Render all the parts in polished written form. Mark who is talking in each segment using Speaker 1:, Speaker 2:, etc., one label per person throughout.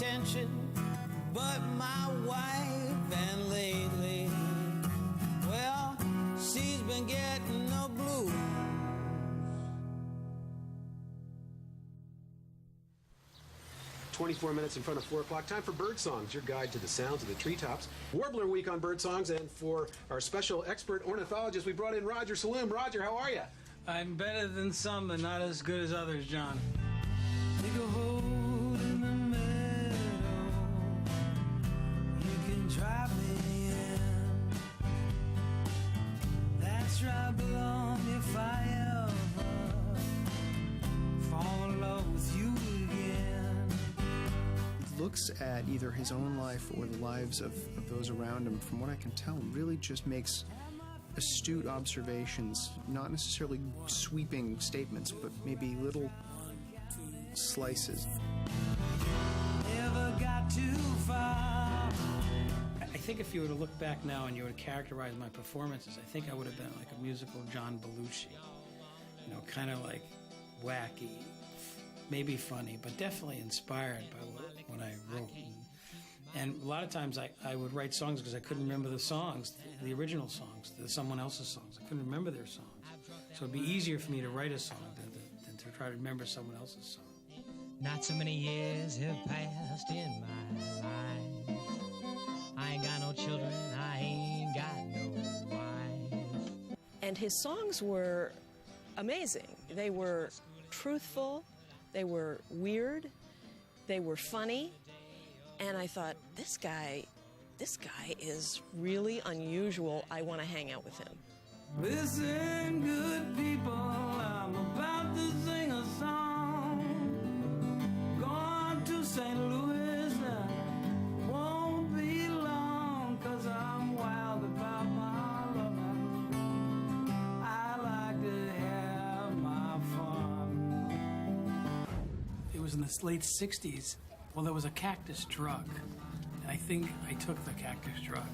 Speaker 1: attention but my wife, and lately, well, she's been getting no blues.
Speaker 2: 24 minutes in front of 4 o'clock. Time for Bird Songs, your guide to the sounds of the treetops. Warbler Week on Bird Songs, and for our special expert ornithologist, we brought in Roger Saloom. Roger, how are you?
Speaker 3: I'm better than some, but not as good as others, John.
Speaker 1: Dig a hole in the meadow, you can drop me in. That's right, belong if I ever fall in love with you again.
Speaker 4: Looks at either his own life or the lives of those around him, from what I can tell, really just makes astute observations, not necessarily sweeping statements, but maybe little slices.
Speaker 1: Never got too far.
Speaker 3: I think if you were to look back now and you were to characterize my performances, I think I would have been like a musical John Belushi. You know, kind of like wacky, maybe funny, but definitely inspired by what I wrote. And a lot of times I would write songs because I couldn't remember the songs, the original songs, someone else's songs. I couldn't remember their songs. So it'd be easier for me to write a song than to try to remember someone else's song.
Speaker 5: Not so many years have passed in my life. I ain't got no children, I ain't got no wife.
Speaker 6: And his songs were amazing. They were truthful, they were weird, they were funny. And I thought, this guy is really unusual. I want to hang out with him.
Speaker 1: Listen, good people, I'm about to sing a song. Going to St. Louis, won't be long, 'cause I'm wild about my love. I like to have my fun.
Speaker 3: It was in the late 60s. Well, there was a cactus drug. And I think I took the cactus drug.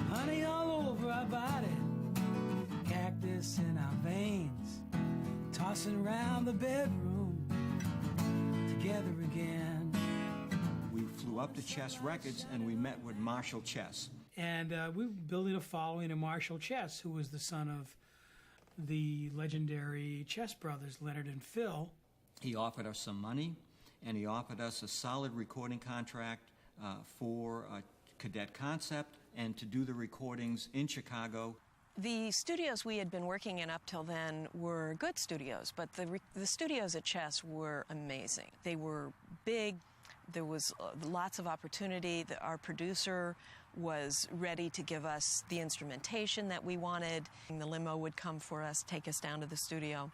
Speaker 1: Honey all over our body, cactus in our veins, tossing around the bedroom, together again.
Speaker 7: We flew up to Chess Records and we met with Marshall Chess.
Speaker 3: And we were building a following of Marshall Chess, who was the son of the legendary Chess brothers, Leonard and Phil.
Speaker 7: He offered us some money, and he offered us a solid recording contract for Cadet Concept and to do the recordings in Chicago.
Speaker 6: The studios we had been working in up till then were good studios, but the studios at Chess were amazing. They were big. There was lots of opportunity. Our producer was ready to give us the instrumentation that we wanted. The limo would come for us, take us down to the studio.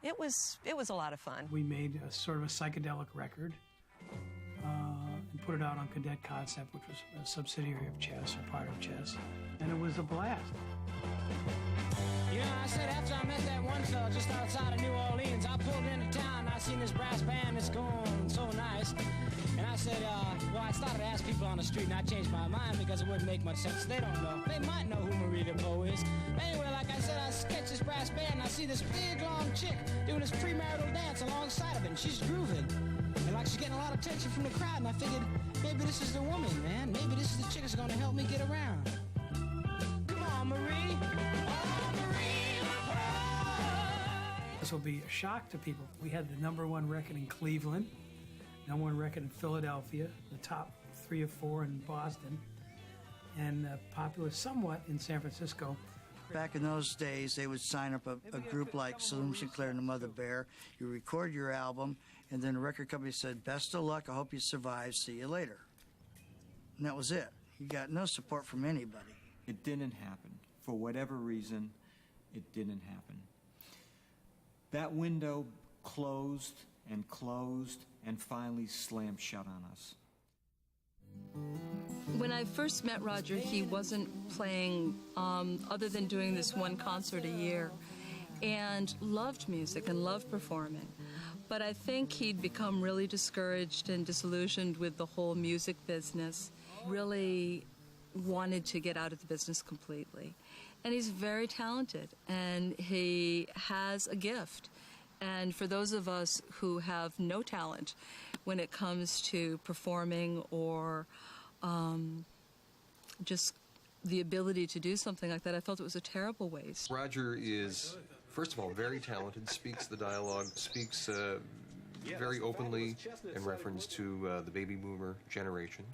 Speaker 6: It was a lot of fun.
Speaker 3: We made a sort of a psychedelic record and put it out on Cadet Concept, which was a subsidiary of Chess, or part of Chess, and it was a blast.
Speaker 5: You know, I said after I met that one fella just outside of New Orleans, I pulled into town and I seen this brass band that's going so nice. And I said, well, I started to ask people on the street, and I changed my mind because it wouldn't make much sense. They don't know. They might know who Marie DeVoe is. But anyway, like I said, I sketched this brass band, and I see this big, long chick doing this premarital dance alongside of it, and she's grooving. And like she's getting a lot of attention from the crowd, and I figured, maybe this is the woman, man. Maybe this is the chick that's going to help me get around. Come on, Marie. Oh, Marie DeVoe.
Speaker 3: This will be a shock to people. We had the #1 record in Cleveland, #1 record in Philadelphia, the top 3 or 4 in Boston, and popular somewhat in San Francisco.
Speaker 8: Back in those days, they would sign up a group like Saloom Sinclair and the Mother Bear. You record your album, and then the record company said, best of luck, I hope you survive, see you later. And that was it. You got no support from anybody.
Speaker 7: It didn't happen. For whatever reason, it didn't happen. That window closed and closed and finally slammed shut on us.
Speaker 9: When I first met Roger, he wasn't playing other than doing this one concert a year, and loved music and loved performing. But I think he'd become really discouraged and disillusioned with the whole music business, really wanted to get out of the business completely. And he's very talented, and he has a gift. And for those of us who have no talent, when it comes to performing or just the ability to do something like that. I felt it was a terrible waste.
Speaker 10: Roger is, first of all, very talented, speaks the dialogue, speaks very openly in reference to the baby boomer generation.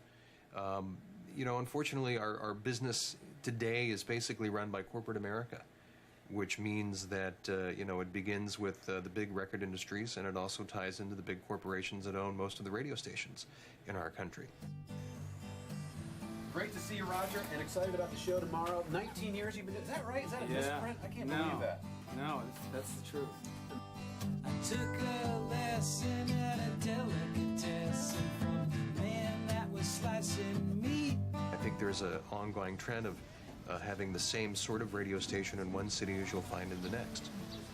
Speaker 10: Unfortunately, our business today is basically run by corporate America, which means that, it begins with the big record industries, and it also ties into the big corporations that own most of the radio stations in our country.
Speaker 2: Great to see you, Roger, and excited about the show tomorrow. 19 years you've been doing. Is that right? Is that a misprint? I can't believe that.
Speaker 11: No, that's the truth.
Speaker 1: I took a lesson at a delicatessen from the man that was slicing meat.
Speaker 10: I think there's an ongoing trend of having the same sort of radio station in one city as you'll find in the next.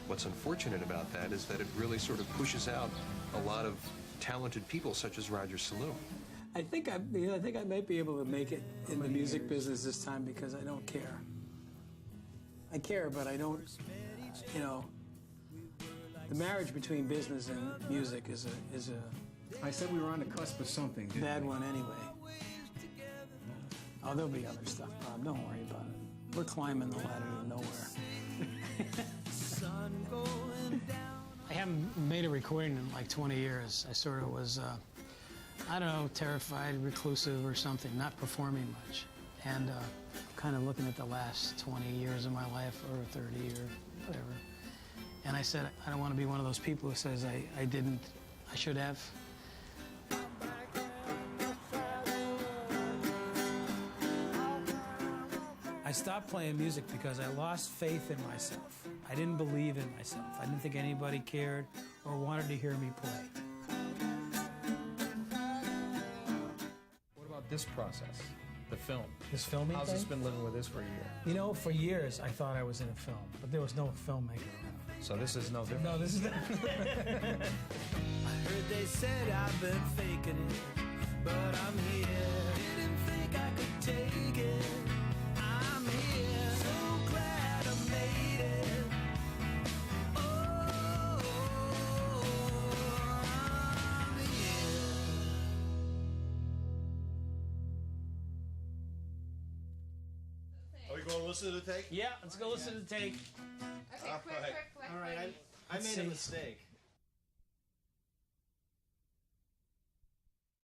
Speaker 10: What's unfortunate about that is that it really sort of pushes out a lot of talented people such as Roger Saloom.
Speaker 3: I think I might be able to make it in the music business this time because I don't care. I care, but I don't, the marriage between business and music is a
Speaker 11: I said we were on the cusp of something.
Speaker 3: bad one anyway. Oh, there'll be other stuff, Bob. Don't worry about it. We're climbing the ladder to nowhere. I haven't made a recording in like 20 years. I sort of was, terrified, reclusive or something, not performing much. And kind of looking at the last 20 years of my life, or 30 or whatever. And I said, I don't want to be one of those people who says I should have. I stopped playing music because I lost faith in myself. I didn't believe in myself. I didn't think anybody cared or wanted to hear me play.
Speaker 11: What about this process? The film.
Speaker 3: This filming
Speaker 11: How's
Speaker 3: thing?
Speaker 11: this been living with this for a year?
Speaker 3: For years I thought I was in a film, but there was no filmmaker around.
Speaker 11: So this is no different.
Speaker 3: No, this is not.
Speaker 1: I heard they said I've been faking it, but I'm here. Didn't think I could take it. I'm here. So glad I made it. Oh, I'm here.
Speaker 12: Are we going to listen to the take?
Speaker 3: Yeah, let's go listen to the take.
Speaker 12: All right. I made a mistake.